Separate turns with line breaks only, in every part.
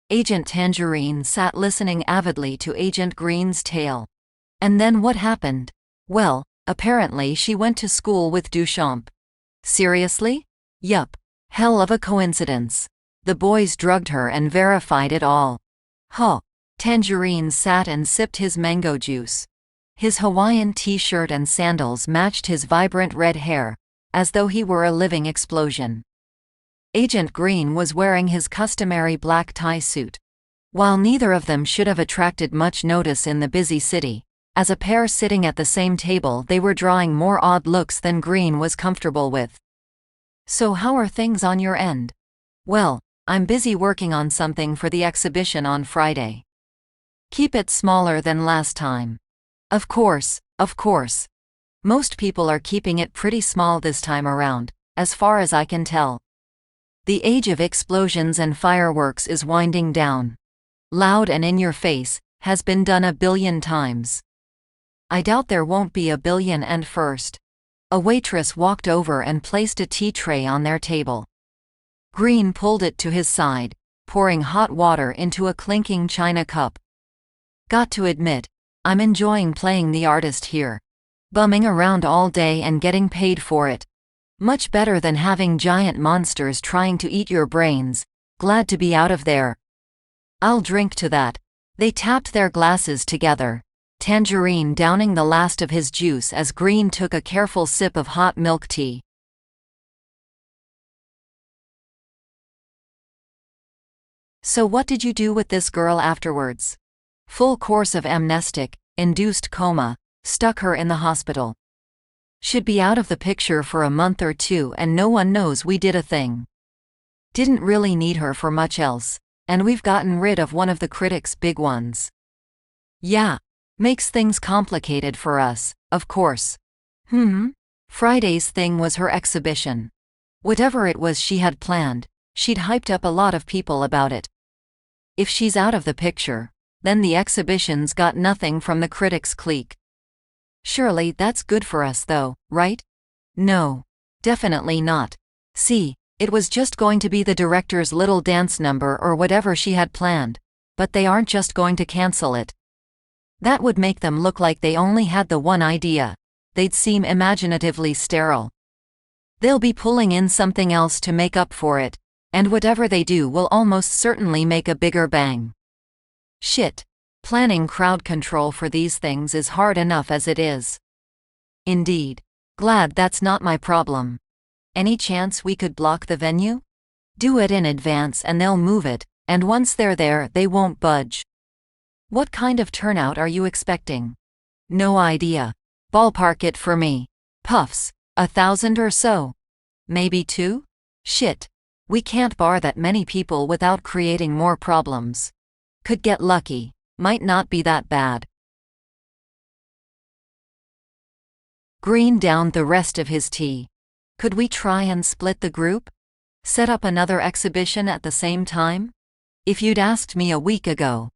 Agent Tangerine sat listening avidly to Agent Green's tale. And then what happened? Well, apparently she went to school with Duchamp. Seriously? Yup. Hell of a coincidence. The boys drugged her and verified it all. Huh. Tangerine sat and sipped his mango juice. His Hawaiian t-shirt and sandals matched his vibrant red hair, as though he were a living explosion. Agent Green was wearing his customary black tie suit. While neither of them should have attracted much notice in the busy city, as a pair sitting at the same table they were drawing more odd looks than Green was comfortable with. So how are things on your end? Well, I'm busy working on something for the exhibition on Friday. Keep it smaller than last time. Of course, of course. Most people are keeping it pretty small this time around, as far as I can tell. The age of explosions and fireworks is winding down. Loud and in your face, has been done a billion times. I doubt there won't be a billion and first. A waitress walked over and placed a tea tray on their table. Green pulled it to his side, pouring hot water into a clinking china cup. Got to admit, I'm enjoying playing the artist here. Bumming around all day and getting paid for it. Much better than having giant monsters trying to eat your brains. Glad to be out of there. I'll drink to that. They tapped their glasses together, Tangerine downing the last of his juice as Green took a careful sip of hot milk tea. So what did you do with this girl afterwards? Full course of amnestic, induced coma, stuck her in the hospital. Should be out of the picture for a month or two and no one knows we did a thing. Didn't really need her for much else, and we've gotten rid of one of the critics' big ones. Yeah. Makes things complicated for us, of course. Friday's thing was her exhibition. Whatever it was she had planned, she'd hyped up a lot of people about it. If she's out of the picture, then the exhibition's got nothing from the critics' clique. Surely that's good for us though, right? No. Definitely not. See, it was just going to be the director's little dance number or whatever she had planned, but they aren't just going to cancel it. That would make them look like they only had the one idea. They'd seem imaginatively sterile. They'll be pulling in something else to make up for it, and whatever they do will almost certainly make a bigger bang. Shit. Planning crowd control for these things is hard enough as it is. Indeed. Glad that's not my problem. Any chance we could block the venue? Do it in advance and they'll move it, and once they're there they won't budge. What kind of turnout are you expecting? No idea. Ballpark it for me. Puffs, 1,000 or so. Maybe 2? Shit. We can't bar that many people without creating more problems. Could get lucky. Might not be that bad. Green downed the rest of his tea. Could we try and split the group? Set up another exhibition at the same time? If you'd asked me a week ago.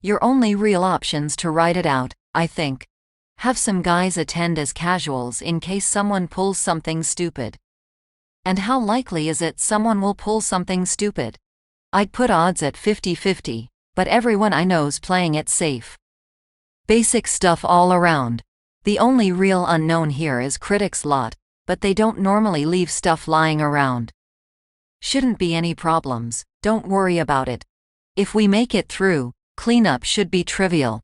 Your only real option's to ride it out, I think. Have some guys attend as casuals in case someone pulls something stupid. And how likely is it someone will pull something stupid? I'd put odds at 50-50, but everyone I know's playing it safe. Basic stuff all around. The only real unknown here is critics' lot, but they don't normally leave stuff lying around. Shouldn't be any problems, don't worry about it. If we make it through, cleanup should be trivial.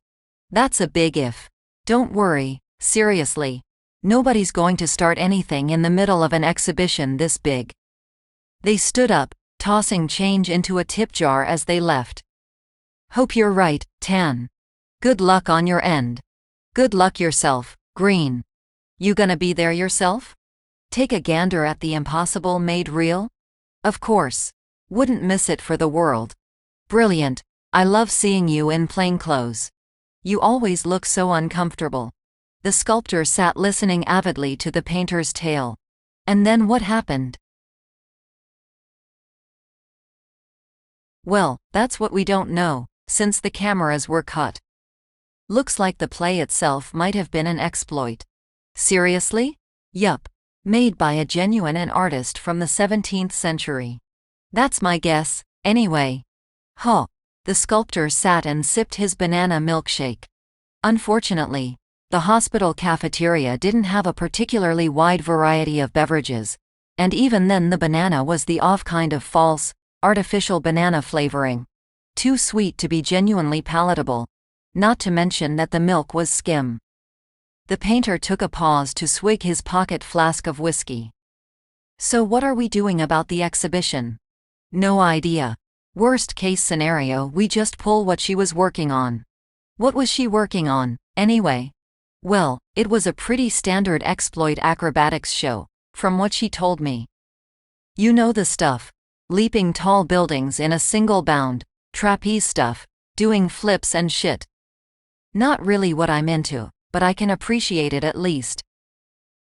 That's a big if. Don't worry, seriously. Nobody's going to start anything in the middle of an exhibition this big. They stood up, tossing change into a tip jar as they left. Hope you're right, Tan. Good luck on your end. Good luck yourself, Green. You gonna be there yourself? Take a gander at the impossible made real? Of course. Wouldn't miss it for the world. Brilliant. I love seeing you in plainclothes. You always look so uncomfortable. The sculptor sat listening avidly to the painter's tale. And then what happened? Well, that's what we don't know, since the cameras were cut. Looks like the play itself might have been an exploit. Seriously? Yup. Made by a genuine artist from the 17th century. That's my guess, anyway. Huh. The sculptor sat and sipped his banana milkshake. Unfortunately, the hospital cafeteria didn't have a particularly wide variety of beverages, and even then the banana was the off kind of false, artificial banana flavoring. Too sweet to be genuinely palatable, not to mention that the milk was skim. The painter took a pause to swig his pocket flask of whiskey. So what are we doing about the exhibition? No idea. Worst case scenario, we just pull what she was working on. What was she working on, anyway? Well, it was a pretty standard exploit acrobatics show, from what she told me. You know the stuff. Leaping tall buildings in a single bound, trapeze stuff, doing flips and shit. Not really what I'm into, but I can appreciate it at least.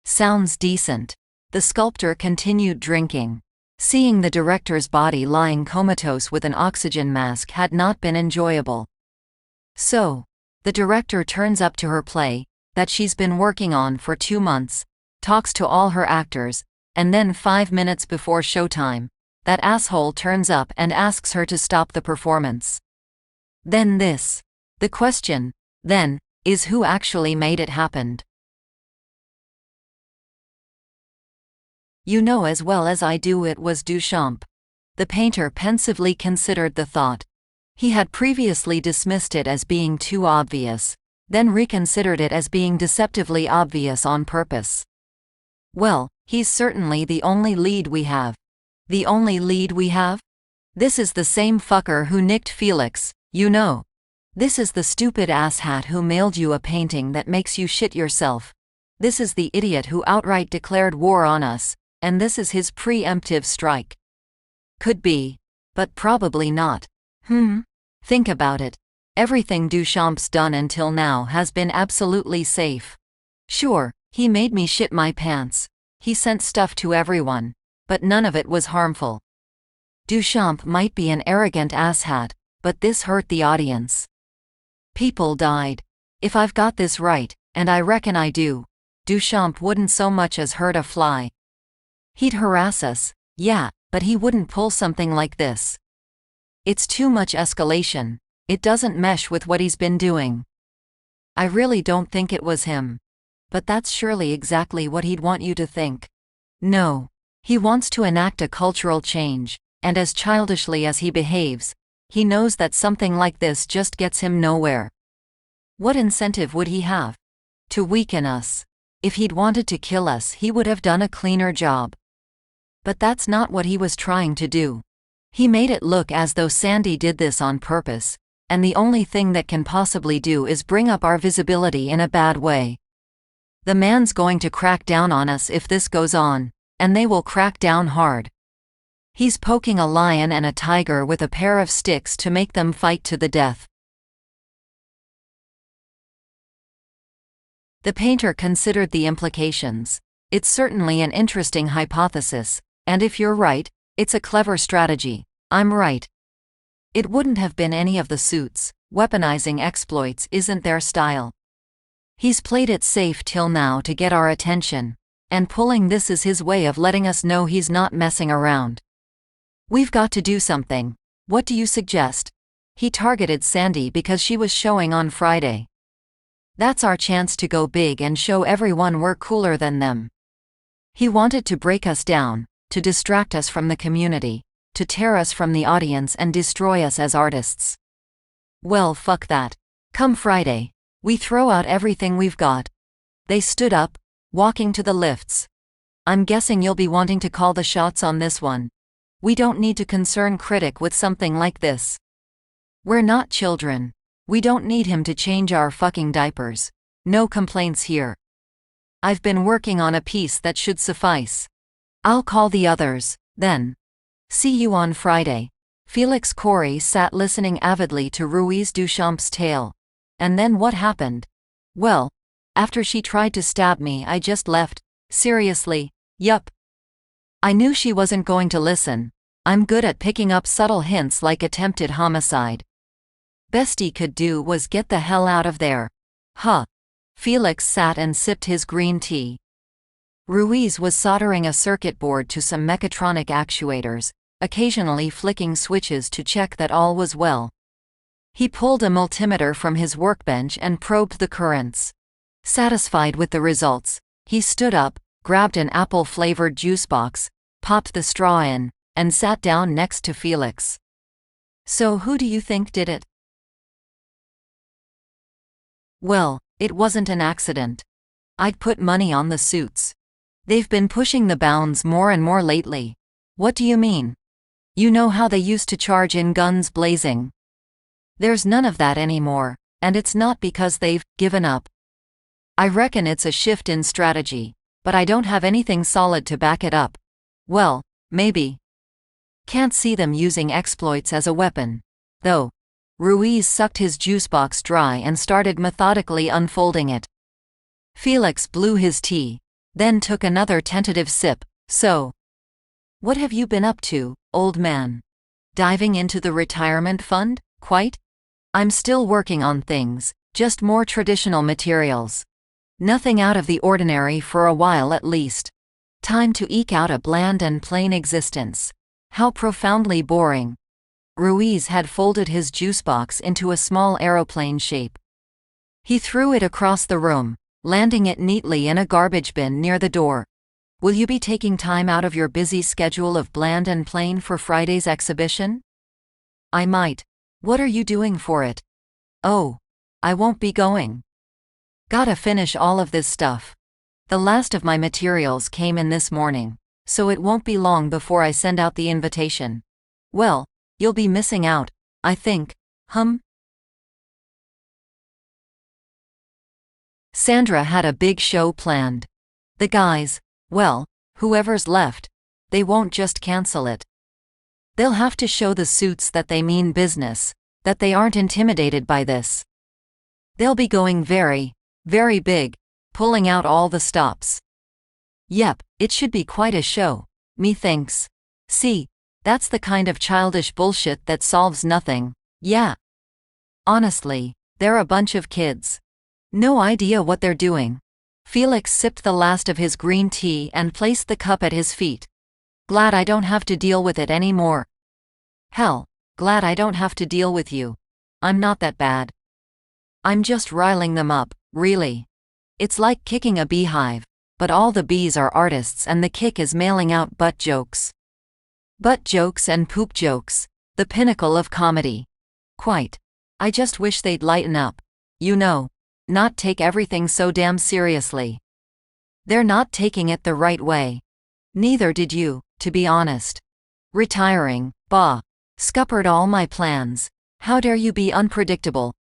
Sounds decent. The sculptor continued drinking. Seeing the director's body lying comatose with an oxygen mask had not been enjoyable. So, the director turns up to her play, that she's been working on for 2 months, talks to all her actors, and then 5 minutes before showtime, that asshole turns up and asks her to stop the performance. Then this. The question, then, is who actually made it happen? You know as well as I do it was Duchamp. The painter pensively considered the thought. He had previously dismissed it as being too obvious, then reconsidered it as being deceptively obvious on purpose. Well, he's certainly the only lead we have. The only lead we have? This is the same fucker who nicked Felix, you know. This is the stupid asshat who mailed you a painting that makes you shit yourself. This is the idiot who outright declared war on us. And this is his preemptive strike. Could be, but probably not. Think about it. Everything Duchamp's done until now has been absolutely safe. Sure, he made me shit my pants. He sent stuff to everyone, but none of it was harmful. Duchamp might be an arrogant asshat, but this hurt the audience. People died. If I've got this right, and I reckon I do, Duchamp wouldn't so much as hurt a fly. He'd harass us, yeah, but he wouldn't pull something like this. It's too much escalation. It doesn't mesh with what he's been doing. I really don't think it was him. But that's surely exactly what he'd want you to think. No. He wants to enact a cultural change, and as childishly as he behaves, he knows that something like this just gets him nowhere. What incentive would he have? To weaken us. If he'd wanted to kill us, he would have done a cleaner job. But that's not what he was trying to do. He made it look as though Sandy did this on purpose, and the only thing that can possibly do is bring up our visibility in a bad way. The man's going to crack down on us if this goes on, and they will crack down hard. He's poking a lion and a tiger with a pair of sticks to make them fight to the death. The painter considered the implications. It's certainly an interesting hypothesis. And if you're right, it's a clever strategy. I'm right. It wouldn't have been any of the suits. Weaponizing exploits isn't their style. He's played it safe till now to get our attention, and pulling this is his way of letting us know he's not messing around. We've got to do something. What do you suggest? He targeted Sandy because she was showing on Friday. That's our chance to go big and show everyone we're cooler than them. He wanted to break us down, to distract us from the community, to tear us from the audience and destroy us as artists. Well, fuck that. Come Friday, we throw out everything we've got. They stood up, walking to the lifts. I'm guessing you'll be wanting to call the shots on this one. We don't need to concern critic with something like this. We're not children. We don't need him to change our fucking diapers. No complaints here. I've been working on a piece that should suffice. I'll call the others, then. See you on Friday. Felix Corey sat listening avidly to Ruiz Duchamp's tale. And then what happened? Well, after she tried to stab me, I just left. Seriously, yup. I knew she wasn't going to listen. I'm good at picking up subtle hints like attempted homicide. Best he could do was get the hell out of there. Huh. Felix sat and sipped his green tea. Ruiz was soldering a circuit board to some mechatronic actuators, occasionally flicking switches to check that all was well. He pulled a multimeter from his workbench and probed the currents. Satisfied with the results, he stood up, grabbed an apple-flavored juice box, popped the straw in, and sat down next to Felix. So who do you think did it? Well, it wasn't an accident. I'd put money on the suits. They've been pushing the bounds more and more lately. What do you mean? You know how they used to charge in guns blazing. There's none of that anymore, and it's not because they've given up. I reckon it's a shift in strategy, but I don't have anything solid to back it up. Well, maybe. Can't see them using exploits as a weapon, though. Ruiz sucked his juice box dry and started methodically unfolding it. Felix blew his tea, then took another tentative sip. So, what have you been up to, old man? Diving into the retirement fund? Quite? I'm still working on things, just more traditional materials. Nothing out of the ordinary for a while at least. Time to eke out a bland and plain existence. How profoundly boring. Ruiz had folded his juice box into a small aeroplane shape. He threw it across the room, landing it neatly in a garbage bin near the door. Will you be taking time out of your busy schedule of bland and plain for Friday's exhibition? I might. What are you doing for it? Oh, I won't be going. Gotta finish all of this stuff. The last of my materials came in this morning, so it won't be long before I send out the invitation. Well, you'll be missing out, I think. Sandra had a big show planned. The guys, well, whoever's left, they won't just cancel it. They'll have to show the suits that they mean business, that they aren't intimidated by this. They'll be going very, very big, pulling out all the stops. Yep, it should be quite a show, methinks. See, that's the kind of childish bullshit that solves nothing, yeah. Honestly, they're a bunch of kids. No idea what they're doing. Felix sipped the last of his green tea and placed the cup at his feet. Glad I don't have to deal with it anymore. Hell, glad I don't have to deal with you. I'm not that bad. I'm just riling them up, really. It's like kicking a beehive, but all the bees are artists and the kick is mailing out butt jokes. Butt jokes and poop jokes, the pinnacle of comedy. Quite. I just wish they'd lighten up. You know, not take everything so damn seriously. They're not taking it the right way. Neither did you, to be honest. Retiring, bah. Scuppered all my plans. How dare you be unpredictable?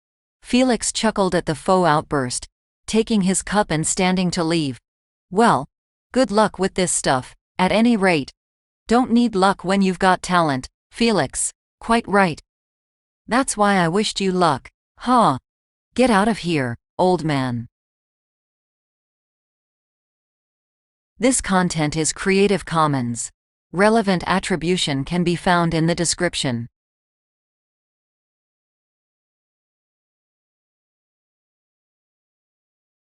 Felix chuckled at the faux outburst, taking his cup and standing to leave. Well, good luck with this stuff, at any rate. Don't need luck when you've got talent, Felix. Quite right. That's why I wished you luck, huh? Get out of here, old man. This content is Creative Commons. Relevant attribution can be found in the description.